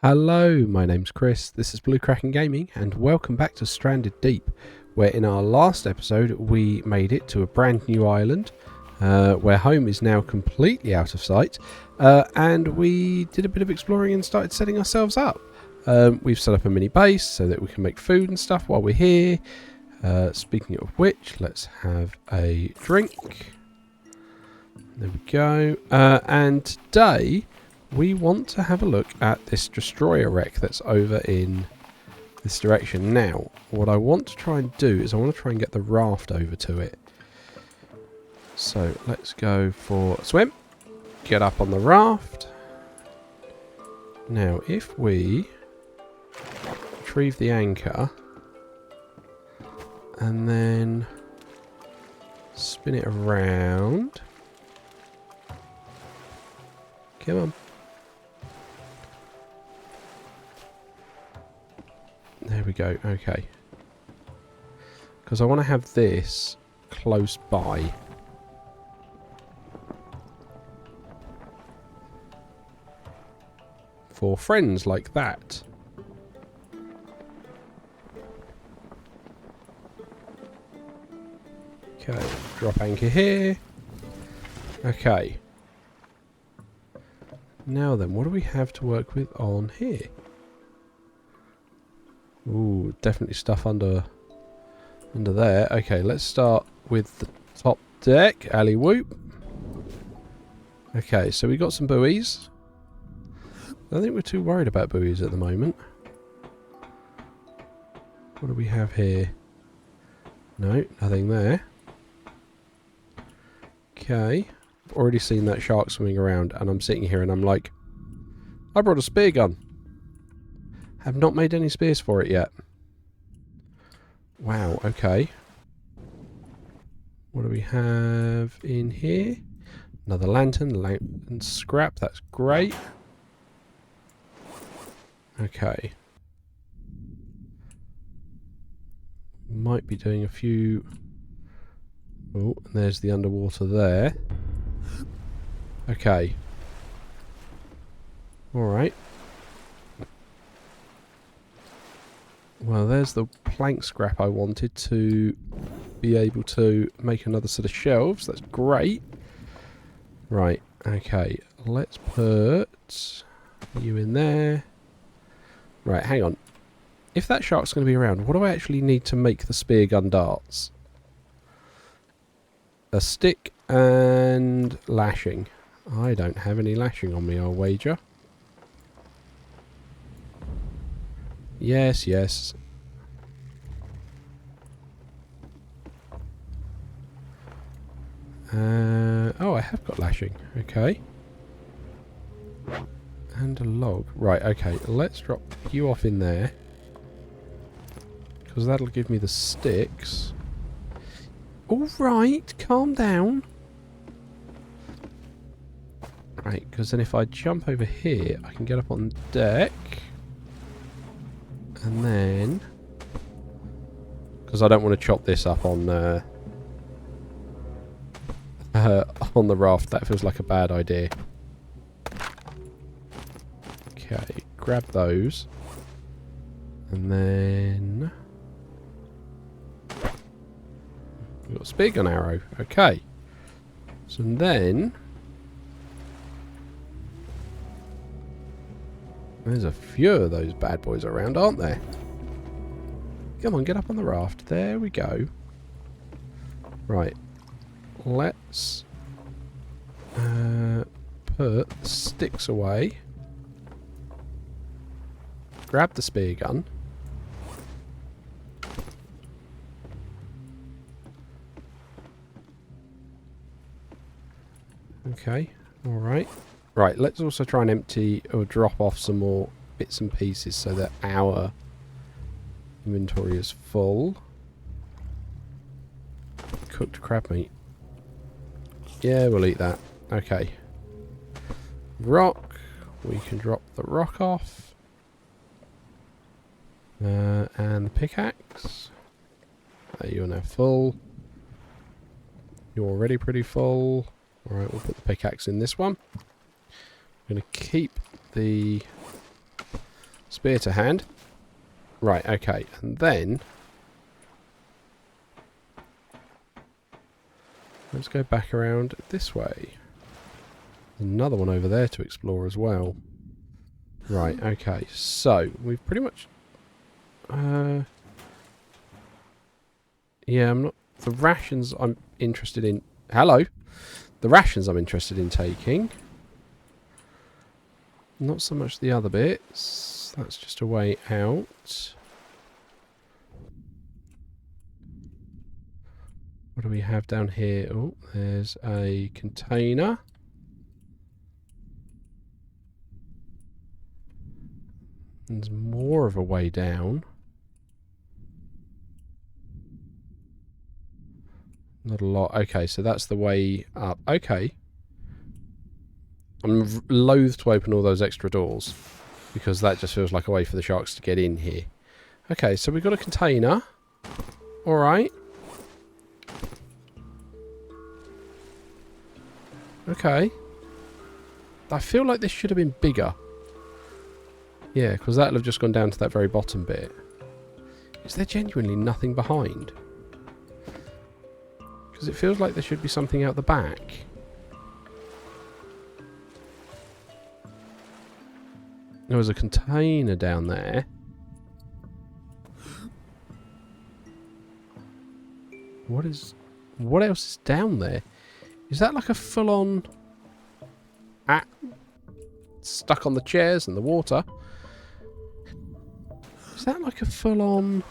Hello, my name's Chris, this is Blue Kraken Gaming, and welcome back to Stranded Deep, where in our last episode we made it to a brand new island, where home is now completely out of sight, and we did a bit of exploring and started setting ourselves up. We've set up a mini base so that we can make food and stuff while we're here. Speaking of which, let's have a drink. There we go. And today we want to have a look at this destroyer wreck that's over in this direction. Now, what I want to try and do is I want to try and get the raft over to it. So let's go for a swim. Get up on the raft. Now, if we retrieve the anchor and then spin it around. Come on. There we go, okay. Because I want to have this close by. For friends like that. Okay, drop anchor here. Okay. Now then, what do we have to work with on here? Ooh, definitely stuff under there. Okay, let's start with the top deck. Alley whoop. Okay, so we got some buoys. I don't think we're too worried about buoys at the moment. What do we have here? No, nothing there. Okay. I've already seen that shark swimming around and I'm sitting here and I'm like, I brought a spear gun. Have not made any spears for it yet. Wow, okay. What do we have in here? Another lantern scrap, that's great. Okay. Might be doing a few... Oh, and there's the underwater there. Okay. Alright. Well, there's the plank scrap I wanted to be able to make another set of shelves. That's great. Right, okay. Let's put you in there. Right, hang on. If that shark's going to be around, what do I actually need to make the spear gun darts? A stick and lashing. I don't have any lashing on me, I'll wager. Yes, yes. Oh, I have got lashing. Okay. And a log. Right, okay. Let's drop you off in there. Because that'll give me the sticks. Alright, calm down. Right, because then if I jump over here, I can get up on deck. And then... Because I don't want to chop this up on the raft. That feels like a bad idea. Okay, grab those. And then... We've got a spear gun arrow. Okay. So then... There's a few of those bad boys around, aren't there? Come on, get up on the raft. There we go. Right. Let's put the sticks away. Grab the spear gun. Okay, alright. Right, let's also try and empty or drop off some more bits and pieces so that our inventory is full. Cooked crab meat. Yeah, we'll eat that. Okay. Rock. We can drop the rock off. And the pickaxe. You're now full. You're already pretty full. Alright, we'll put the pickaxe in this one. I'm going to keep the Spear to hand. Right, okay. And then let's go back around this way. There's another one over there to explore as well. Right, okay. So, we've pretty much... yeah, I'm not... The rations I'm interested in... Hello! The rations I'm interested in taking. Not so much the other bits. That's just a way out. What do we have down here? Oh, there's a container. There's more of a way down. Not a lot. Okay, so that's the way up. Okay. I'm loath to open all those extra doors because that just feels like a way for the sharks to get in here. Okay, so we've got a container. Alright. Okay. I feel like this should have been bigger. Yeah, because that'll have just gone down to that very bottom bit. Is there genuinely nothing behind? Because it feels like there should be something out the back. There was a container down there. What else is down there? Is that like a full-on... stuck on the chairs and the water? Is that like a full-on...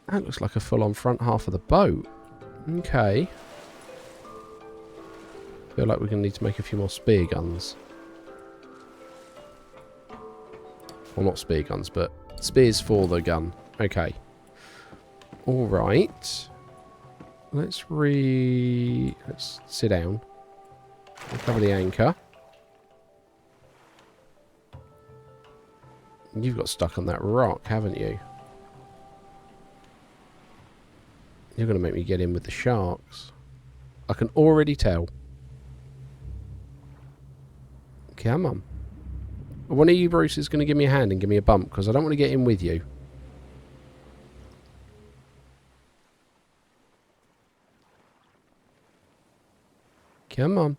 That looks like a full-on front half of the boat. Okay. Feel like we're going to need to make a few more spear guns. Well, not spear guns, but spears for the gun. Okay. Alright. Let's sit down. Recover the anchor. You've got stuck on that rock, haven't you? You're going to make me get in with the sharks. I can already tell. Come on. One of you, Bruce, is going to give me a hand and give me a bump because I don't want to get in with you. Come on.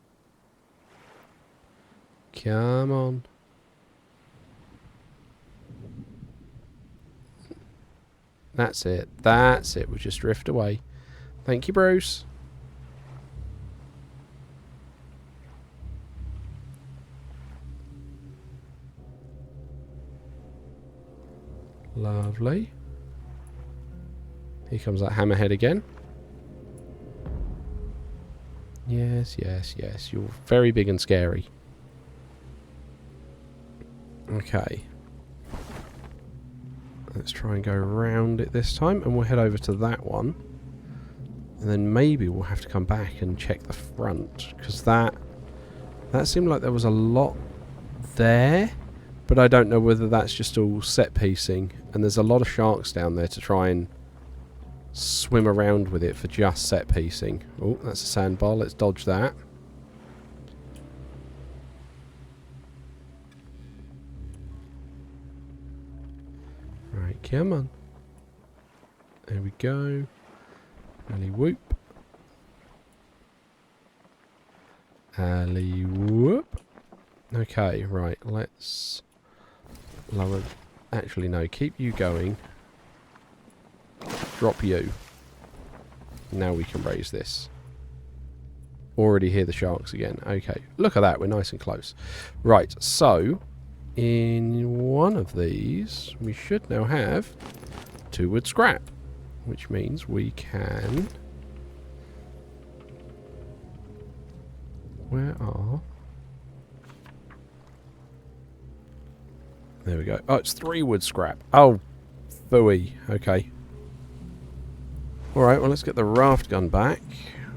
Come on. That's it. That's it. We'll just drift away. Thank you, Bruce. Lovely. Here comes that hammerhead again. Yes, yes, yes. You're very big and scary. Okay. Let's try and go around it this time, and we'll head over to that one. And then maybe we'll have to come back and check the front, because that seemed like there was a lot there, but I don't know whether that's just all set piecing, and there's a lot of sharks down there to try and swim around with it for just set piecing. Oh, that's a sandbar. Let's dodge that. Right, come on. There we go. Alley whoop. Alley whoop. Okay, right, let's lower. Actually, no, keep you going. Drop you. Now we can raise this. Already hear the sharks again. Okay, look at that, we're nice and close. Right, so in one of these we should now have 2 wood scrap, which means we can... Where are... There we go. Oh, it's 3 wood scrap. Oh, phooey. Okay. Alright, well, let's get the raft gun back.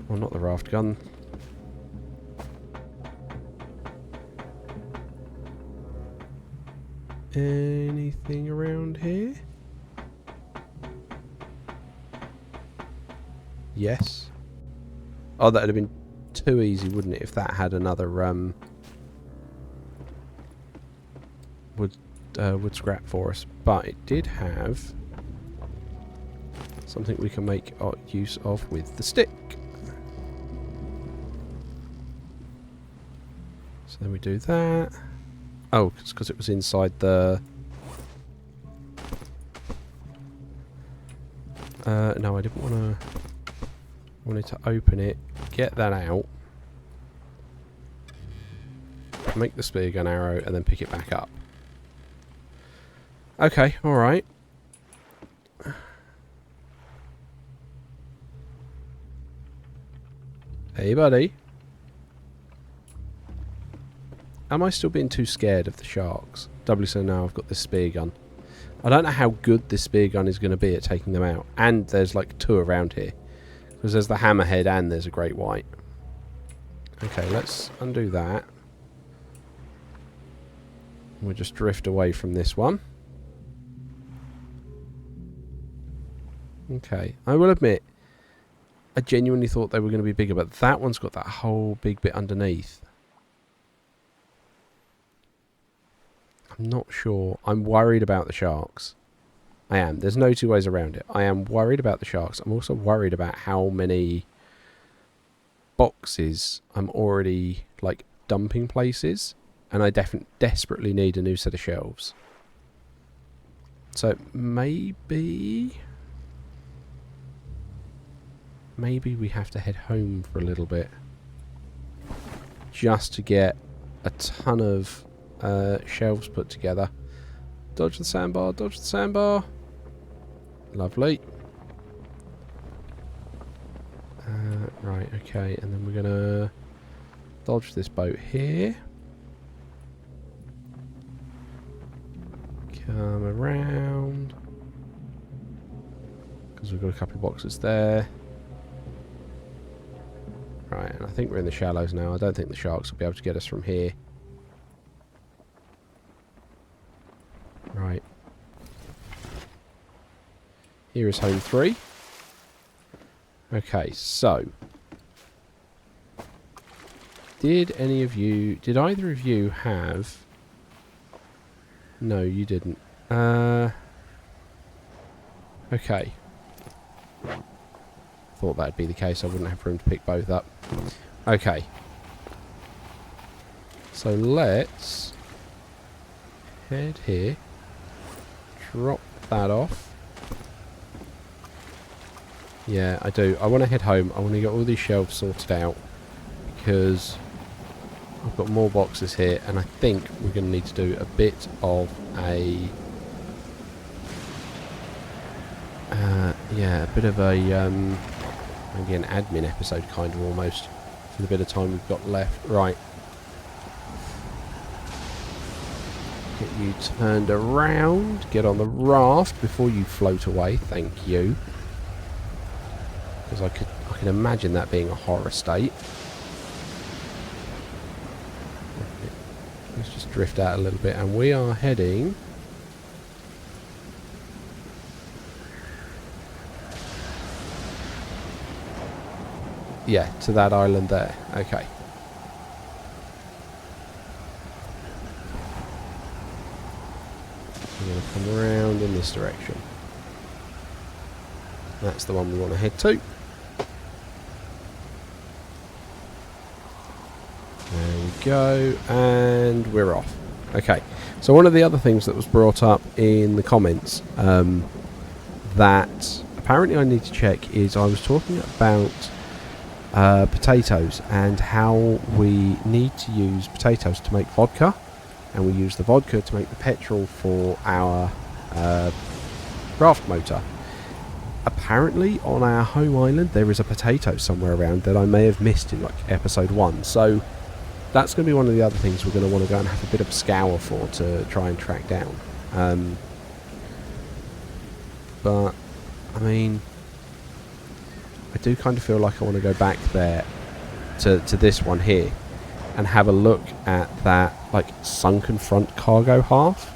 Well, not the raft gun. Anything around here? Yes. Oh, that would have been too easy, wouldn't it, if that had another wood wood scrap for us, but it did have something we can make use of with the stick. So then we do that. Oh, it's because it was inside the... no, I didn't want to... I wanted to open it, get that out, make the spear gun arrow, and then pick it back up. Okay, alright. Hey, buddy. Am I still being too scared of the sharks? Doubly so now I've got this spear gun. I don't know how good this spear gun is going to be at taking them out. And there's like 2 around here. Because there's the hammerhead and there's a great white. Okay, let's undo that. We'll just drift away from this one. Okay, I will admit, I genuinely thought they were going to be bigger, but that one's got that whole big bit underneath. I'm not sure. I'm worried about the sharks. I am. There's no 2 ways around it. I am worried about the sharks. I'm also worried about how many boxes I'm already, like, dumping places. And I desperately need a new set of shelves. So, maybe we have to head home for a little bit. Just to get a ton of shelves put together. Dodge the sandbar, dodge the sandbar. Lovely. Right, okay, and then we're gonna dodge this boat here. Come around. Because we've got a couple of boxes there. Right, and I think we're in the shallows now. I don't think the sharks will be able to get us from here. Right. Here is home 3. Okay, so. Did either of you have... No, you didn't. Okay. Thought that'd be the case. I wouldn't have room to pick both up. Okay. So let's head here. Drop that off. Yeah, I do. I want to head home. I want to get all these shelves sorted out because I've got more boxes here, and I think we're going to need to do a bit of a maybe an admin episode, kind of, almost, for the bit of time we've got left. Right. Get you turned around. Get on the raft before you float away. Thank you. Because I can imagine that being a horror state. Let's just drift out a little bit, and we are heading... Yeah, to that island there. Okay. I'm going to come around in this direction. That's the one we want to head to. There we go, and we're off. Okay, so one of the other things that was brought up in the comments that apparently I need to check is I was talking about potatoes and how we need to use potatoes to make vodka, and we use the vodka to make the petrol for our raft motor. Apparently on our home island there is a potato somewhere around that I may have missed in like episode 1, so that's going to be one of the other things we're going to want to go and have a bit of a scour for to try and track down. But I mean, I do kind of feel like I want to go back there to this one here and have a look at that like sunken front cargo half.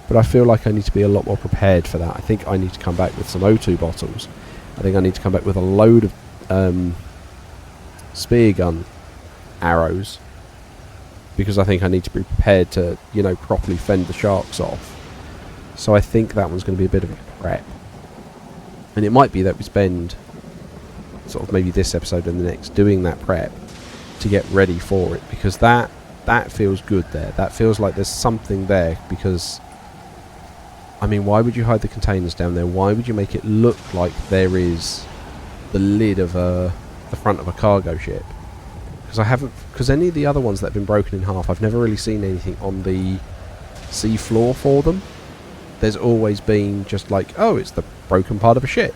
But I feel like I need to be a lot more prepared for that. I think I need to come back with some O2 bottles. I think I need to come back with a load of spear gun arrows, because I think I need to be prepared to, you know, properly fend the sharks off. So I think that one's going to be a bit of a prep. And it might be that we spend sort of maybe this episode and the next doing that prep to get ready for it, because that feels good there. That feels like there's something there, because I mean, why would you hide the containers down there? Why would you make it look like there is the lid of the front of a cargo ship? Because any of the other ones that have been broken in half, I've never really seen anything on the sea floor for them. There's always been just like, oh, it's the broken part of a ship.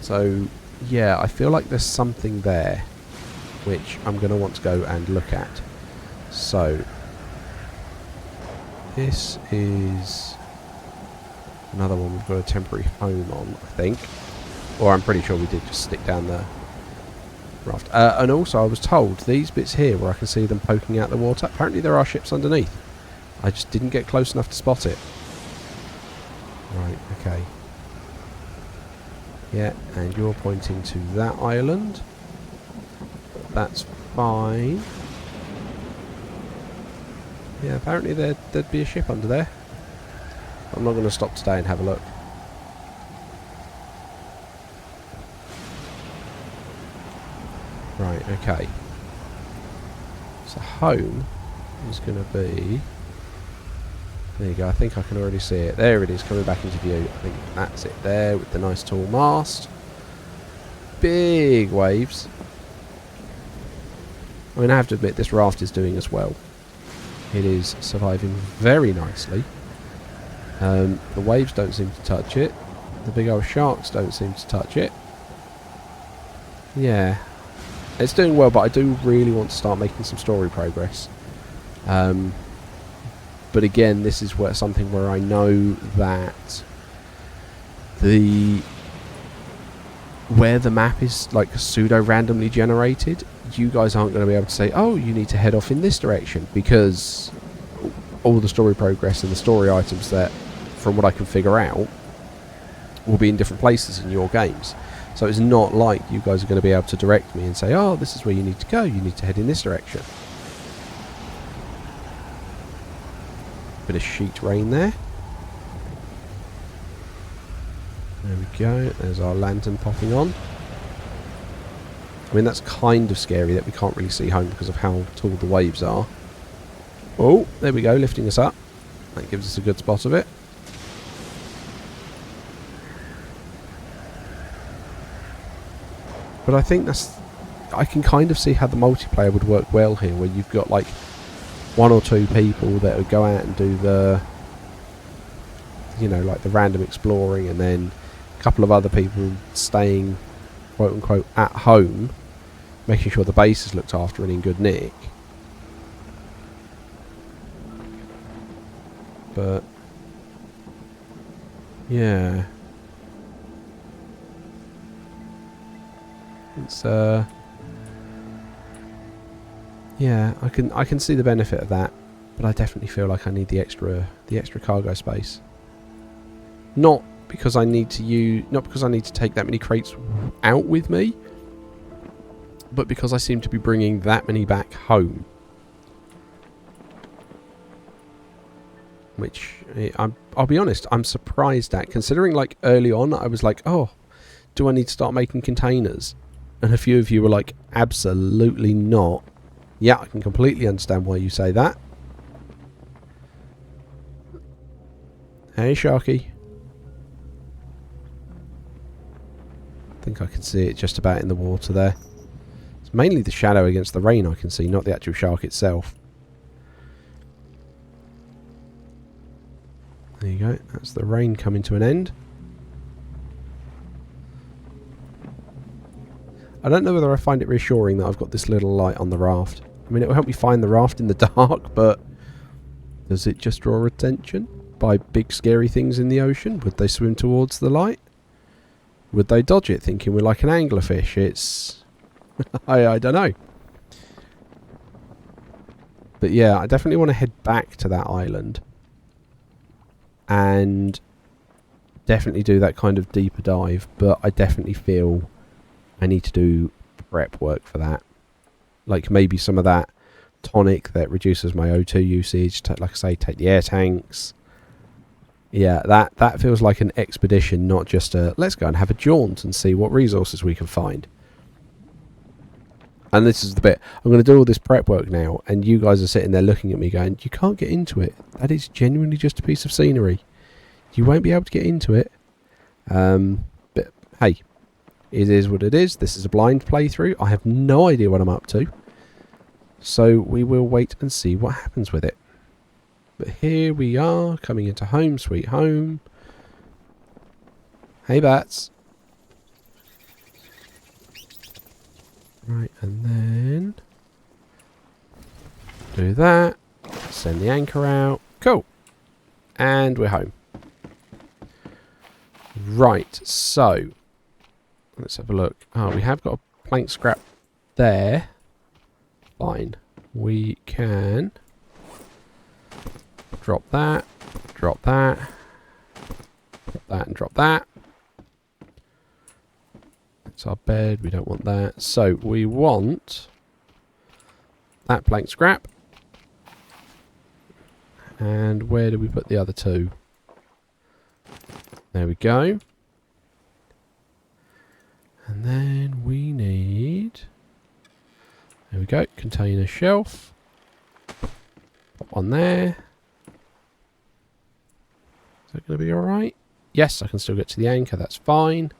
So yeah, I feel like there's something there which I'm going to want to go and look at. So this is another one we've got a temporary home on, I think. Or I'm pretty sure we did just stick down the raft. And also I was told these bits here where I can see them poking out the water, apparently there are ships underneath. I just didn't get close enough to spot it. Right, okay. Yeah, and you're pointing to that island. That's fine. Yeah, apparently there'd be a ship under there. I'm not going to stop today and have a look. Right, okay. So home is going to be... There you go, I think I can already see it. There it is, coming back into view. I think that's it there, with the nice tall mast. Big waves. I mean, I have to admit, this raft is doing as well. It is surviving very nicely. The waves don't seem to touch it. The big old sharks don't seem to touch it. Yeah. It's doing well, but I do really want to start making some story progress. But again, this is something where I know that where the map is like pseudo-randomly generated, you guys aren't going to be able to say, oh, you need to head off in this direction, because all the story progress and the story items that, from what I can figure out, will be in different places in your games. So it's not like you guys are going to be able to direct me and say, oh, this is where you need to go, you need to head in this direction. Bit of sheet rain there. There we go. There's our lantern popping on. I mean, that's kind of scary that we can't really see home because of how tall the waves are. Oh, there we go, lifting us up. That gives us a good spot of it. But I think I can kind of see how the multiplayer would work well here, where you've got like one or two people that would go out and do the, you know, like the random exploring, and then a couple of other people staying, quote unquote, at home, making sure the base is looked after and in good nick. But yeah, it's yeah, I can see the benefit of that, but I definitely feel like I need the extra cargo space. Not because I need to take that many crates out with me, but because I seem to be bringing that many back home. Which I'll be honest, I'm surprised at, considering like early on I was like, oh, do I need to start making containers? And a few of you were like, absolutely not. Yeah, I can completely understand why you say that. Hey, Sharky. I think I can see it just about in the water there. It's mainly the shadow against the rain I can see, not the actual shark itself. There you go. That's the rain coming to an end. I don't know whether I find it reassuring that I've got this little light on the raft. I mean, it will help me find the raft in the dark, but does it just draw attention by big scary things in the ocean? Would they swim towards the light? Would they dodge it thinking we're like an anglerfish? It's... I don't know. But yeah, I definitely want to head back to that island and definitely do that kind of deeper dive, but I definitely feel I need to do prep work for that. Like maybe some of that tonic that reduces my O2 usage, like I say, take the air tanks, Yeah, that feels like an expedition, not just a let's go and have a jaunt and see what resources we can find. And this is the bit, I'm going to do all this prep work now, and you guys are sitting there looking at me going, you can't get into it. That is genuinely just a piece of scenery. You won't be able to get into it. But hey, it is what it is. This is a blind playthrough. I have no idea what I'm up to. So we will wait and see what happens with it. But here we are, coming into home, sweet home. Hey, bats. Right, and then do that. Send the anchor out. Cool. And we're home. Right, so let's have a look. Oh, we have got a plank scrap there. Fine. We can drop that, drop that, drop that, and drop that. It's our bed. We don't want that. So we want that plank scrap. And where do we put the other two? There we go. And then we need... There we go. Container shelf. Pop one there. Is that going to be alright? Yes, I can still get to the anchor. That's fine.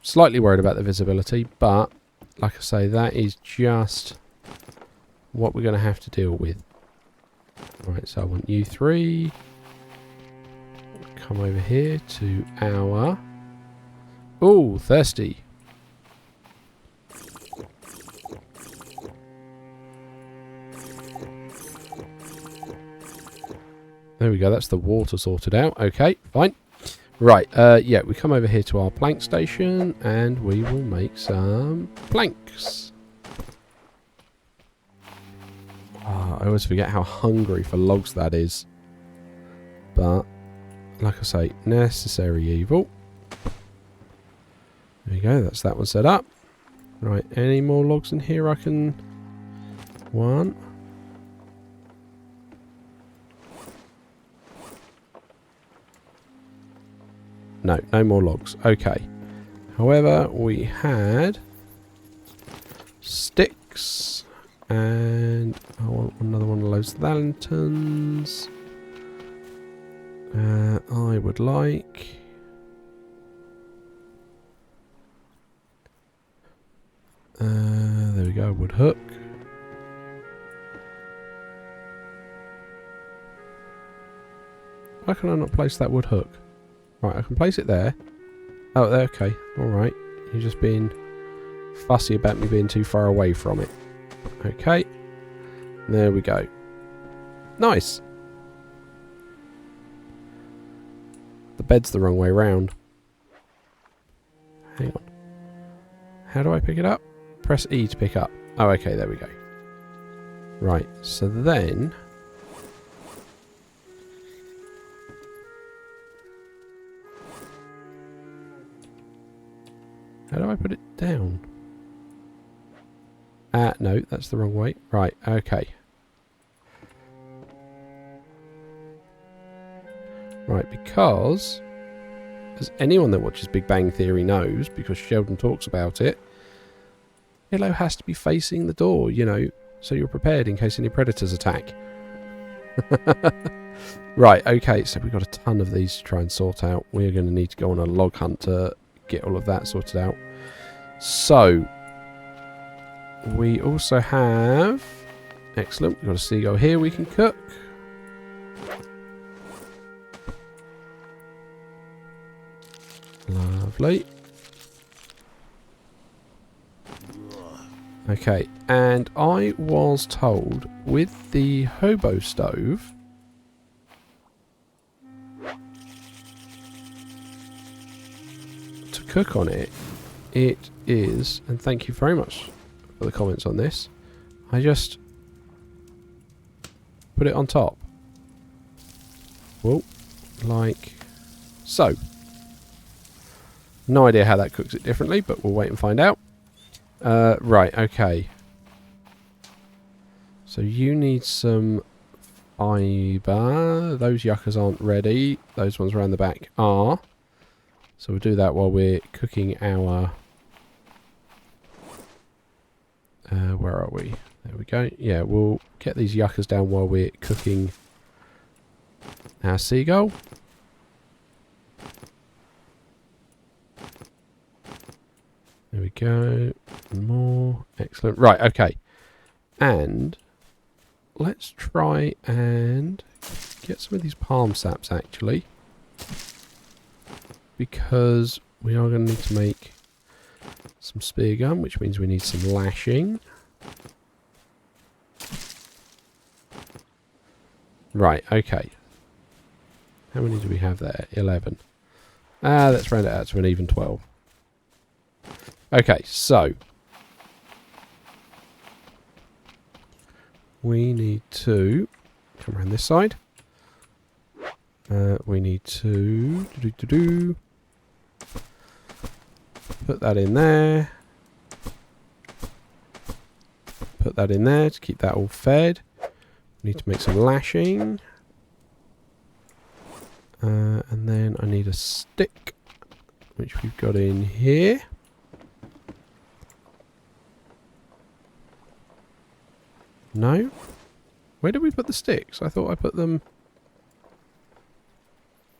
Slightly worried about the visibility, but like I say, that is just what we're going to have to deal with. Right, so I want you three. Come over here to our... Ooh, thirsty. There we go, that's the water sorted out. Okay, fine. Right, yeah, we come over here to our plank station and we will make some planks. I always forget how hungry for logs that is. But, like I say, necessary evil. There you go, that's that one set up. Right, any more logs in here I can... One. No, no more logs. Okay. However, we had sticks, and I want another one of those lanterns. I would like... there we go, wood hook. Why can I not place that wood hook? Right, I can place it there. Oh, okay. Alright. You're just being fussy about me being too far away from it. Okay. There we go. Nice. The bed's the wrong way round. Hang on. How do I pick it up? Press E to pick up. Oh, okay, there we go. Right, so then... How do I put it down? No, that's the wrong way. Right, okay. Right, because... as anyone that watches Big Bang Theory knows, because Sheldon talks about it, Pillow has to be facing the door, you know, so you're prepared in case any predators attack. Right, okay, so we've got a ton of these to try and sort out. We're going to need to go on a log hunt to get all of that sorted out. So, we also have... Excellent, we've got a seagull here we can cook. Lovely. Okay, and I was told with the hobo stove to cook on it, it is, and thank you very much for the comments on this, I just put it on top. Well, like so. No idea how that cooks it differently, but we'll wait and find out. Right, okay. So you need some fibre. Those yuccas aren't ready. Those ones around the back are. So we'll do that while we're cooking our... where are we? There we go. Yeah, we'll get these yuccas down while we're cooking our seagull. There we go. More. Excellent. Right, okay. And let's try and get some of these palm saps, actually. Because we are going to need to make some spear gum, which means we need some lashing. Right, okay. How many do we have there? 11. Let's round it out to an even 12. Okay, so we need to come around this side. We need to put that in there. Put that in there to keep that all fed. We need to make some lashing. And then I need a stick, which we've got in here. No? Where did we put the sticks? I thought I put them...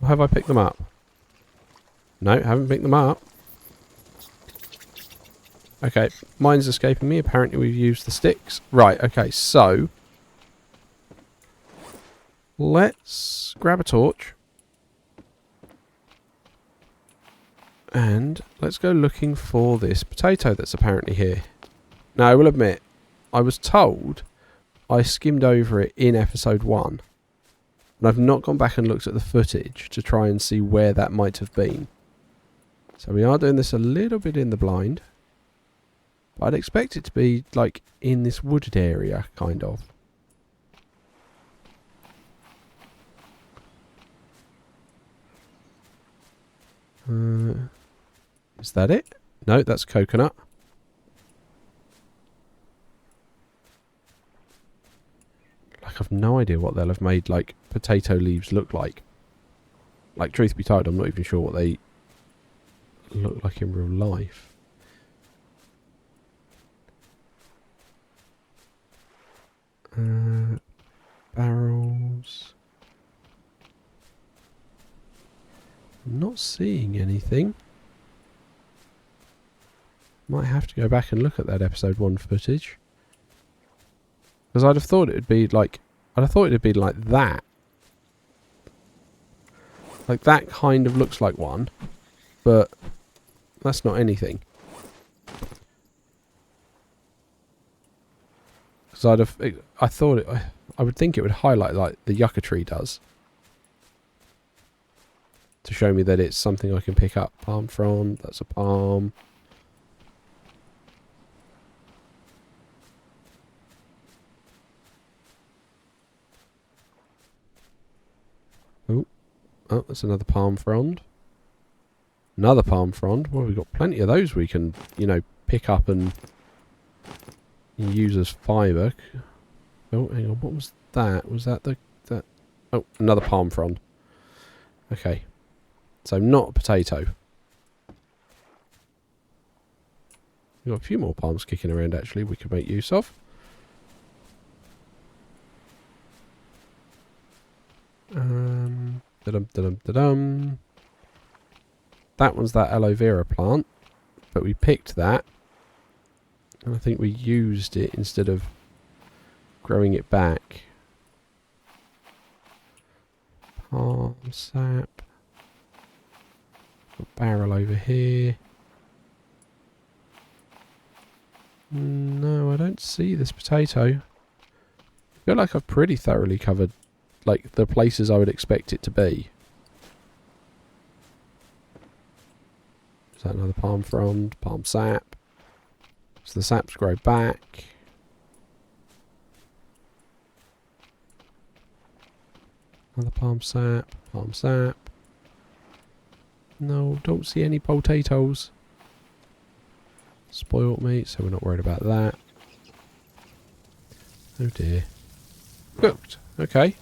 Or have I picked them up? No, haven't picked them up. Okay, mine's escaping me. Apparently we've used the sticks. Right, okay, so... let's grab a torch. And let's go looking for this potato that's apparently here. Now, I will admit, I was told I skimmed over it in episode 1. And I've not gone back and looked at the footage to try and see where that might have been. So we are doing this a little bit in the blind. But I'd expect it to be, like, in this wooded area, kind of. Is that it? No, that's coconut. Like, I've no idea what they'll have made, like, potato leaves look like. Like, truth be told, I'm not even sure what they look like in real life. Barrels. I'm not seeing anything. Might have to go back and look at that episode 1 footage. Because I'd have thought it would be like... I'd have thought it would be like that. Like that kind of looks like one. But that's not anything. Because I'd have... I thought it... I would think it would highlight like the yucca tree does. To show me that it's something I can pick up. Palm frond. That's a palm. Oh, that's another palm frond. Another palm frond. Well, we've got plenty of those we can, you know, pick up and use as fibre. Oh, hang on. What was that? Was that the... that? Oh, another palm frond. Okay. So, not a potato. We've got a few more palms kicking around, actually, we could make use of. Da-dum. That one's that aloe vera plant, but we picked that, and I think we used it instead of growing it back. Palm sap. Got barrel over here. No, I don't see this potato. I feel like I've pretty thoroughly covered like the places I would expect it to be. Is that another palm frond? Palm sap. So the saps grow back. Another palm sap. Palm sap. No, don't see any potatoes. Spoiled me, so we're not worried about that. Oh dear. Cooked. Okay.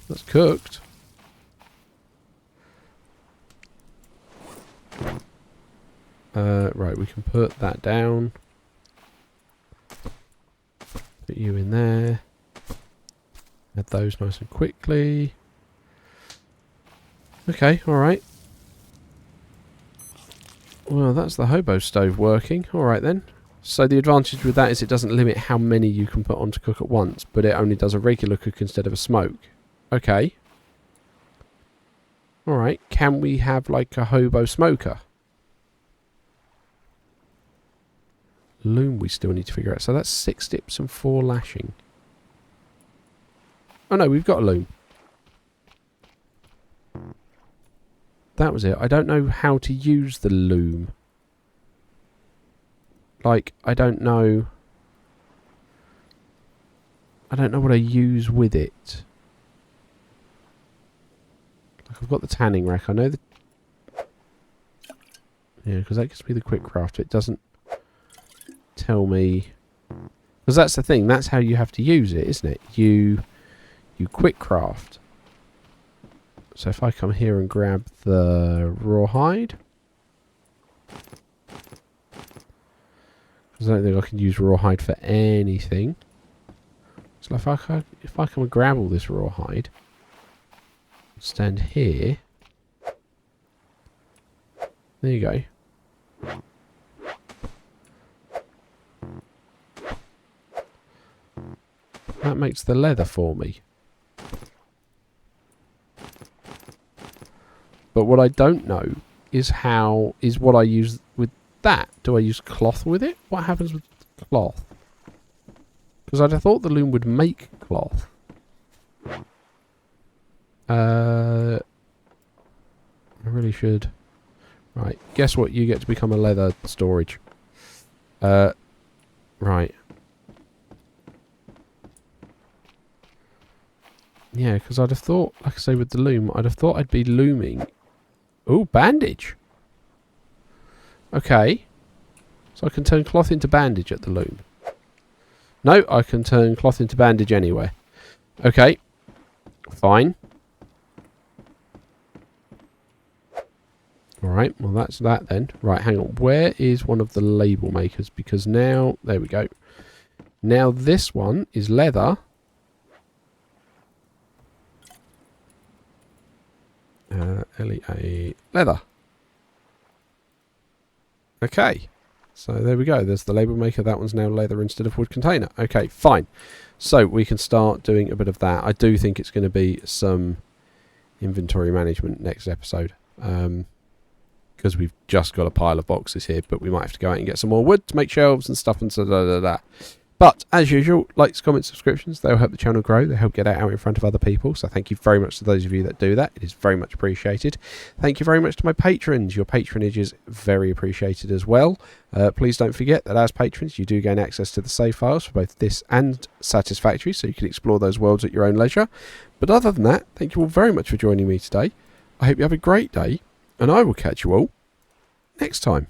That's cooked. Right, we can put that down. Put you in there. Add those nice and quickly. Okay, alright. Well, that's the hobo stove working. Alright then. So the advantage with that is it doesn't limit how many you can put on to cook at once, but it only does a regular cook instead of a smoke. Okay. Alright, can we have like a hobo smoker? Loom we still need to figure out. So that's 6 dips and 4 lashing. Oh no, we've got a loom. That was it. I don't know how to use the loom. Like, I don't know what I use with it. Like, I've got the tanning rack. I know the... Yeah, because that gives me the quick craft. It doesn't tell me... Because that's the thing. That's how you have to use it, isn't it? You quick craft. So if I come here and grab the rawhide... Because I don't think I can use rawhide for anything. So if I come and grab all this rawhide... Stand here... There you go. That makes the leather for me. But what I don't know is what I use with that. Do I use cloth with it? What happens with cloth? Because I'd have thought the loom would make cloth. I really should. Right, guess what? You get to become a leather storage. Right. Yeah, because I'd have thought, like I say with the loom, I'd have thought I'd be looming. Ooh, bandage. Okay. So I can turn cloth into bandage at the loom. No, I can turn cloth into bandage anywhere. Okay. Fine. Alright, well that's that then. Right, hang on. Where is one of the label makers? Because now, there we go. Now this one is leather. LEA leather. Okay. So there we go. There's the label maker. That one's now leather instead of wood container. Okay, fine. So we can start doing a bit of that. I do think it's going to be some inventory management next episode. Because we've just got a pile of boxes here, but we might have to go out and get some more wood to make shelves and stuff and so da. But as usual, likes, comments, subscriptions, they'll help the channel grow. They help get it out in front of other people. So thank you very much to those of you that do that. It is very much appreciated. Thank you very much to my patrons. Your patronage is very appreciated as well. Please don't forget that as patrons, you do gain access to the save files for both this and Satisfactory, so you can explore those worlds at your own leisure. But other than that, thank you all very much for joining me today. I hope you have a great day, and I will catch you all next time.